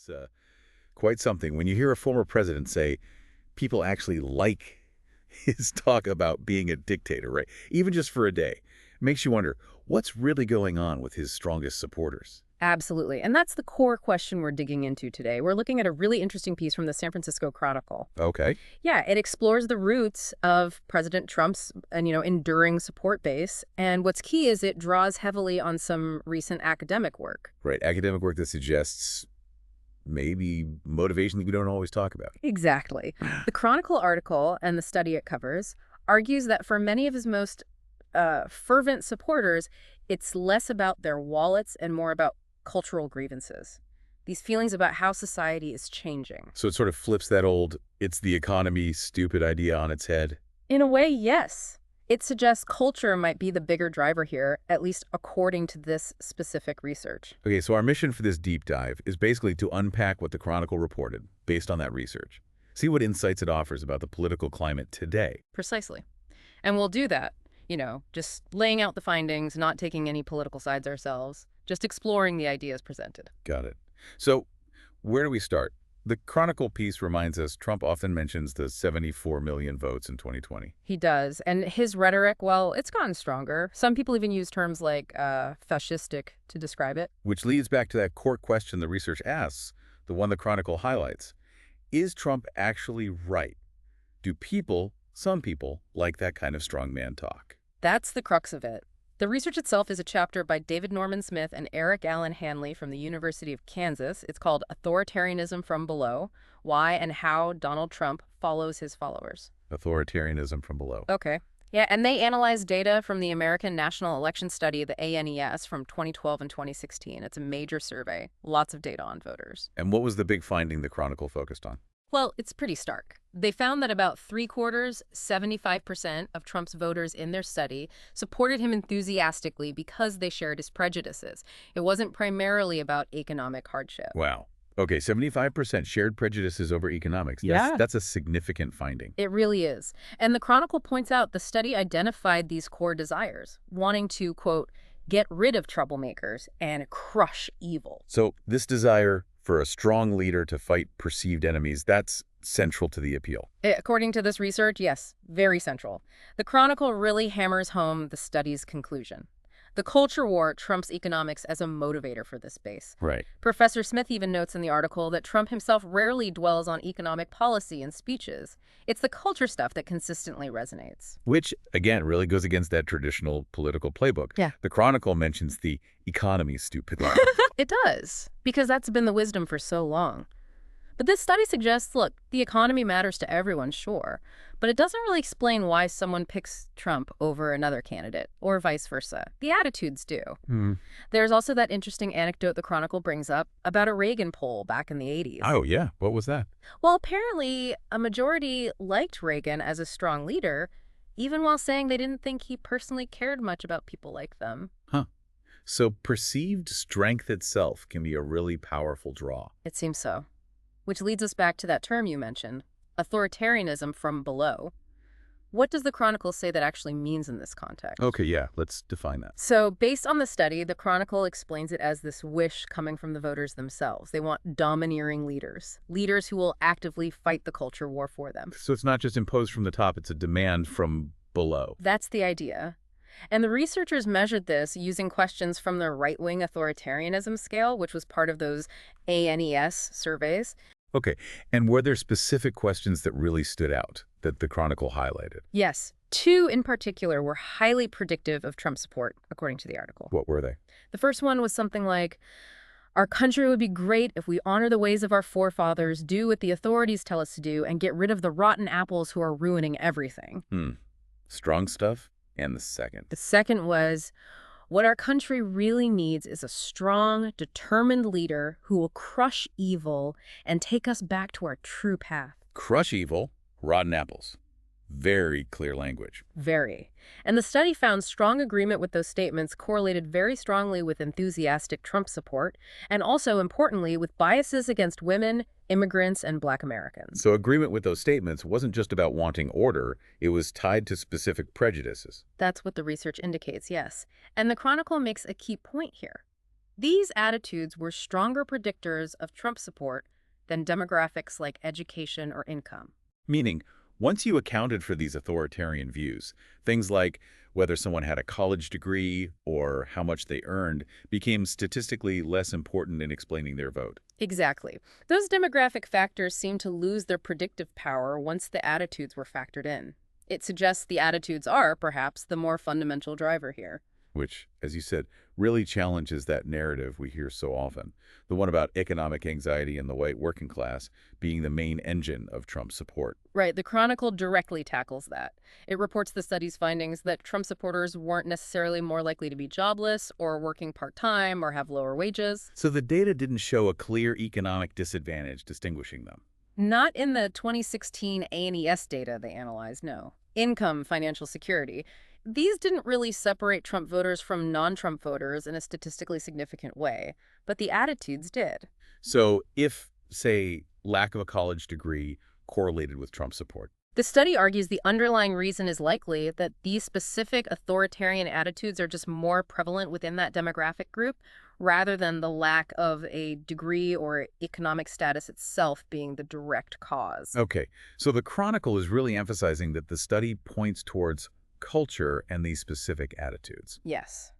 It's quite something. When you hear a former president say, people actually like his talk about being a dictator, right? Even just for a day. It makes you wonder, what's really going on with his strongest supporters? Absolutely. And that's the core question we're digging into today. We're looking at a really interesting piece from the San Francisco Chronicle. Okay. Yeah, it explores the roots of President Trump's enduring support base. And what's key is it draws heavily on some recent academic work. Right. Academic work that suggests maybe motivation that we don't always talk about. Exactly. The Chronicle article and the study it covers argues that for many of his most fervent supporters, it's less about their wallets and more about cultural grievances. These feelings about how society is changing. So it sort of flips that old, it's the economy, stupid idea on its head. In a way, yes. It suggests culture might be the bigger driver here, at least according to this specific research. Okay, so our mission for this deep dive is basically to unpack what the Chronicle reported based on that research. See what insights it offers about the political climate today. Precisely. And we'll do that, just laying out the findings, not taking any political sides ourselves, just exploring the ideas presented. Got it. So where do we start? The Chronicle piece reminds us Trump often mentions the 74 million votes in 2020. He does. And his rhetoric, well, it's gotten stronger. Some people even use terms like fascistic to describe it. Which leads back to that core question the research asks, the one the Chronicle highlights. Is Trump actually right? Do people, some people, like that kind of strongman talk? That's the crux of it. The research itself is a chapter by David Norman Smith and Eric Allen Hanley from the University of Kansas. It's called Authoritarianism from Below, Why and How Donald Trump Follows His Followers. Authoritarianism from Below. Okay. Yeah, and they analyze data from the American National Election Study, the ANES, from 2012 and 2016. It's a major survey. Lots of data on voters. And what was the big finding the Chronicle focused on? Well, it's pretty stark. They found that about 3/4, 75% of Trump's voters in their study supported him enthusiastically because they shared his prejudices. It wasn't primarily about economic hardship. Wow. Okay, 75% shared prejudices over economics. Yeah. That's a significant finding. It really is. And the Chronicle points out the study identified these core desires, wanting to, quote, get rid of troublemakers and crush evil. So this desire for a strong leader to fight perceived enemies, that's central to the appeal. According to this research, yes, very central. The Chronicle really hammers home the study's conclusion. The culture war trumps economics as a motivator for this base. Right. Professor Smith even notes in the article that Trump himself rarely dwells on economic policy in speeches. It's the culture stuff that consistently resonates. Which, again, really goes against that traditional political playbook. Yeah. The Chronicle mentions the economy stupid line. It does, because that's been the wisdom for so long. But this study suggests, look, the economy matters to everyone, sure, but it doesn't really explain why someone picks Trump over another candidate, or vice versa. The attitudes do. There's also that interesting anecdote the Chronicle brings up about a Reagan poll back in the 80s. Oh, yeah. What was that? Well, apparently, a majority liked Reagan as a strong leader, even while saying they didn't think he personally cared much about people like them. Huh. So perceived strength itself can be a really powerful draw. It seems so. Which leads us back to that term you mentioned, authoritarianism from below. What does the Chronicle say that actually means in this context? Okay, yeah, let's define that. So based on the study, the Chronicle explains it as this wish coming from the voters themselves. They want domineering leaders, leaders who will actively fight the culture war for them. So it's not just imposed from the top, it's a demand from below. That's the idea. And the researchers measured this using questions from the right-wing authoritarianism scale, which was part of those ANES surveys. Okay, and were there specific questions that really stood out that the Chronicle highlighted? Yes. 2 in particular were highly predictive of Trump support, according to the article. What were they? The first one was something like, our country would be great if we honor the ways of our forefathers, do what the authorities tell us to do, and get rid of the rotten apples who are ruining everything. Strong stuff? And the second? The second was, what our country really needs is a strong, determined leader who will crush evil and take us back to our true path. Crush evil, rotten apples. Very clear language. Very. And the study found strong agreement with those statements correlated very strongly with enthusiastic Trump support, and also, importantly, with biases against women, immigrants, and Black Americans. So agreement with those statements wasn't just about wanting order, it was tied to specific prejudices. That's what the research indicates, yes. And the Chronicle makes a key point here. These attitudes were stronger predictors of Trump support than demographics like education or income. Meaning, once you accounted for these authoritarian views, things like whether someone had a college degree or how much they earned became statistically less important in explaining their vote. Exactly. Those demographic factors seem to lose their predictive power once the attitudes were factored in. It suggests the attitudes are, perhaps, the more fundamental driver here. Which, as you said, really challenges that narrative we hear so often, the one about economic anxiety in the white working class being the main engine of Trump's support. Right, the Chronicle directly tackles that. It reports the study's findings that Trump supporters weren't necessarily more likely to be jobless or working part-time or have lower wages. So the data didn't show a clear economic disadvantage distinguishing them. Not in the 2016 ANES data they analyzed, no. Income, financial security. These didn't really separate Trump voters from non-Trump voters in a statistically significant way, but the attitudes did. So if, say, lack of a college degree correlated with Trump support. The study argues the underlying reason is likely that these specific authoritarian attitudes are just more prevalent within that demographic group, rather than the lack of a degree or economic status itself being the direct cause. Okay, so the Chronicle is really emphasizing that the study points towards culture and these specific attitudes. Yes.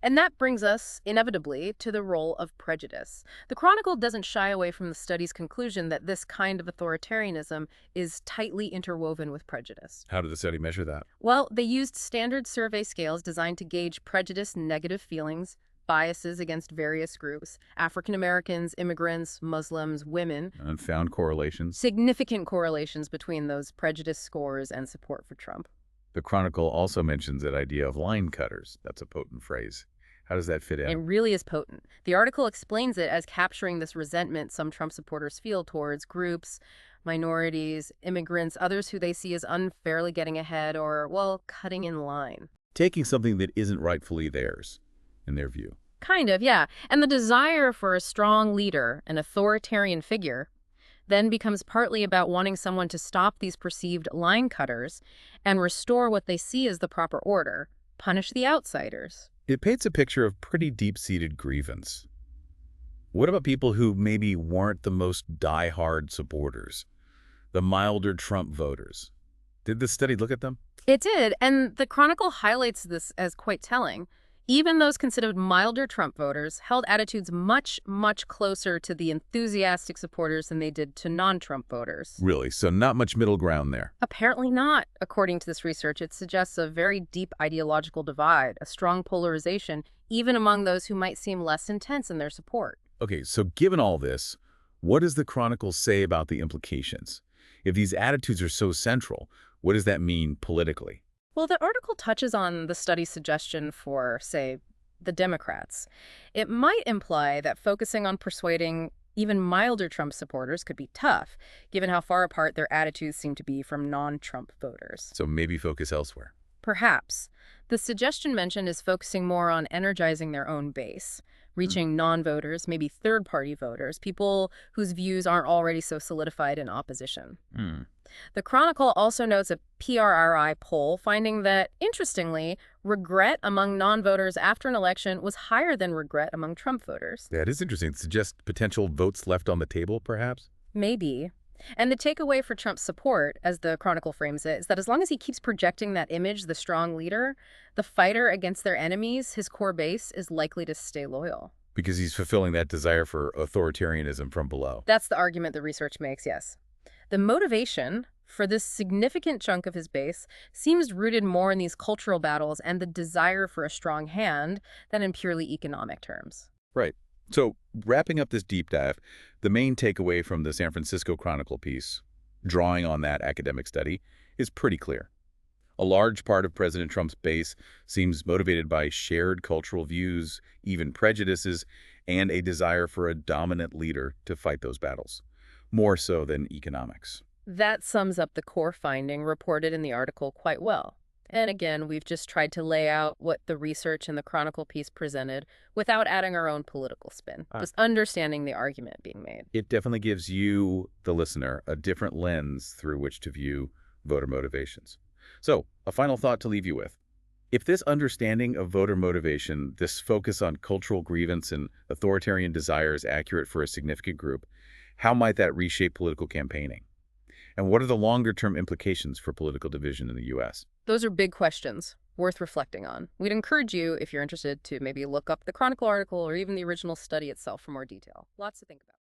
And that brings us, inevitably, to the role of prejudice. The Chronicle doesn't shy away from the study's conclusion that this kind of authoritarianism is tightly interwoven with prejudice. How did the study measure that? Well, they used standard survey scales designed to gauge prejudice, negative feelings, biases against various groups, African Americans, immigrants, Muslims, women. And found correlations. Significant correlations between those prejudice scores and support for Trump. The Chronicle also mentions that idea of line cutters. That's a potent phrase. How does that fit in? It really is potent. The article explains it as capturing this resentment some Trump supporters feel towards groups, minorities, immigrants, others who they see as unfairly getting ahead or, well, cutting in line. Taking something that isn't rightfully theirs, in their view. Kind of, yeah. And the desire for a strong leader, an authoritarian figure, then becomes partly about wanting someone to stop these perceived line cutters and restore what they see as the proper order, punish the outsiders. It paints a picture of pretty deep-seated grievance. What about people who maybe weren't the most die-hard supporters, the milder Trump voters? Did the study look at them? It did, and the Chronicle highlights this as quite telling. Even those considered milder Trump voters held attitudes much, much closer to the enthusiastic supporters than they did to non-Trump voters. Really? So not much middle ground there? Apparently not. According to this research, it suggests a very deep ideological divide, a strong polarization, even among those who might seem less intense in their support. Okay, so given all this, what does the Chronicle say about the implications? If these attitudes are so central, what does that mean politically? Well, the article touches on the study's suggestion for, say, the Democrats. It might imply that focusing on persuading even milder Trump supporters could be tough, given how far apart their attitudes seem to be from non-Trump voters. So maybe focus elsewhere. Perhaps. The suggestion mentioned is focusing more on energizing their own base, reaching non-voters, maybe third-party voters, people whose views aren't already so solidified in opposition. The Chronicle also notes a PRRI poll finding that, interestingly, regret among non-voters after an election was higher than regret among Trump voters. That is interesting. It suggests potential votes left on the table, perhaps? Maybe. And the takeaway for Trump's support, as the Chronicle frames it, is that as long as he keeps projecting that image, the strong leader, the fighter against their enemies, his core base is likely to stay loyal. Because he's fulfilling that desire for authoritarianism from below. That's the argument the research makes, yes. The motivation for this significant chunk of his base seems rooted more in these cultural battles and the desire for a strong hand than in purely economic terms. Right. So, wrapping up this deep dive, the main takeaway from the San Francisco Chronicle piece, drawing on that academic study, is pretty clear. A large part of President Trump's base seems motivated by shared cultural views, even prejudices, and a desire for a dominant leader to fight those battles, more so than economics. That sums up the core finding reported in the article quite well. And again, we've just tried to lay out what the research in the Chronicle piece presented without adding our own political spin, just understanding the argument being made. It definitely gives you, the listener, a different lens through which to view voter motivations. So, a final thought to leave you with. If this understanding of voter motivation, this focus on cultural grievance and authoritarian desire is accurate for a significant group, how might that reshape political campaigning? And what are the longer-term implications for political division in the U.S.? Those are big questions worth reflecting on. We'd encourage you, if you're interested, to maybe look up the Chronicle article or even the original study itself for more detail. Lots to think about.